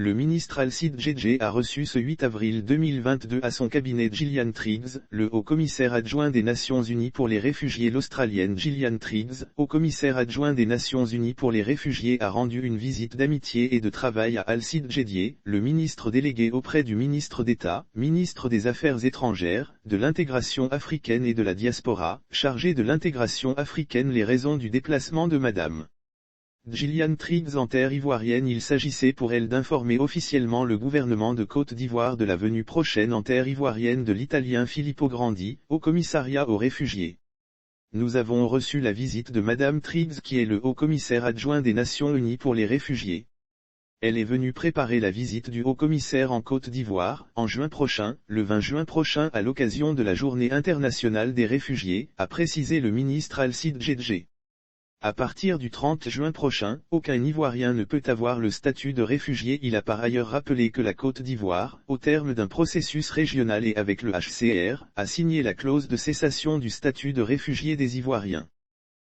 Le ministre Alcide Djedje a reçu ce 8 avril 2022 à son cabinet Gillian Triggs, le haut-commissaire adjoint des Nations Unies pour les réfugiés. L'Australienne Gillian Triggs, haut-commissaire adjoint des Nations Unies pour les réfugiés, a rendu une visite d'amitié et de travail à Alcide Djedje, le ministre délégué auprès du ministre d'État, ministre des Affaires étrangères, de l'intégration africaine et de la diaspora, chargé de l'intégration africaine. Les raisons du déplacement de Mme Gillian Triggs en terre ivoirienne. Il s'agissait pour elle d'informer officiellement le gouvernement de Côte d'Ivoire de la venue prochaine en terre ivoirienne de l'Italien Filippo Grandi, au commissariat aux réfugiés. Nous avons reçu la visite de Madame Triggs qui est le haut-commissaire adjoint des Nations Unies pour les réfugiés. Elle est venue préparer la visite du haut-commissaire en Côte d'Ivoire, en juin prochain, le 20 juin prochain à l'occasion de la Journée internationale des réfugiés, a précisé le ministre Alcide Djedje. À partir du 30 juin prochain, aucun Ivoirien ne peut avoir le statut de réfugié. Il a par ailleurs rappelé que la Côte d'Ivoire, au terme d'un processus régional et avec le HCR, a signé la clause de cessation du statut de réfugié des Ivoiriens.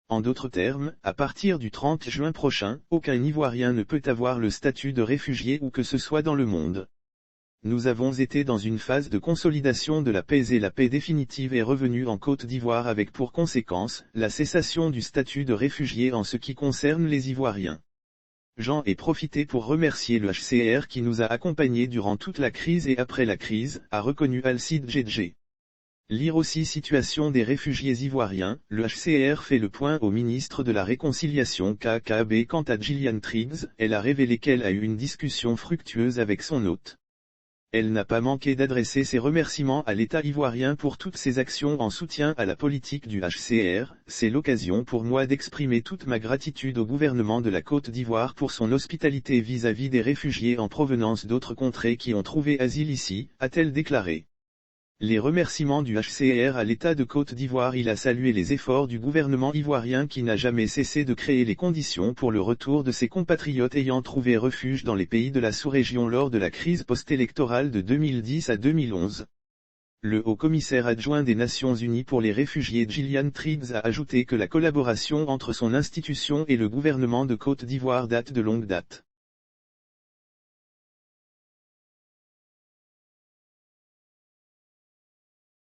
En d'autres termes, à partir du 30 juin prochain, aucun Ivoirien ne peut avoir le statut de réfugié où que ce soit dans le monde. Nous avons été dans une phase de consolidation de la paix et la paix définitive est revenue en Côte d'Ivoire avec pour conséquence, la cessation du statut de réfugié en ce qui concerne les Ivoiriens. J'en ai profité pour remercier le HCR qui nous a accompagnés durant toute la crise et après la crise, a reconnu Alcide Djedje. Lire aussi situation des réfugiés ivoiriens, le HCR fait le point au ministre de la Réconciliation KKB. Quant à Gillian Triggs, elle a révélé qu'elle a eu une discussion fructueuse avec son hôte. Elle n'a pas manqué d'adresser ses remerciements à l'État ivoirien pour toutes ses actions en soutien à la politique du HCR. C'est l'occasion pour moi d'exprimer toute ma gratitude au gouvernement de la Côte d'Ivoire pour son hospitalité vis-à-vis des réfugiés en provenance d'autres contrées qui ont trouvé asile ici, a-t-elle déclaré. Les remerciements du HCR à l'État de Côte d'Ivoire. Il a salué les efforts du gouvernement ivoirien qui n'a jamais cessé de créer les conditions pour le retour de ses compatriotes ayant trouvé refuge dans les pays de la sous-région lors de la crise post-électorale de 2010 à 2011. Le haut-commissaire adjoint des Nations Unies pour les réfugiés Gillian Triggs a ajouté que la collaboration entre son institution et le gouvernement de Côte d'Ivoire date de longue date.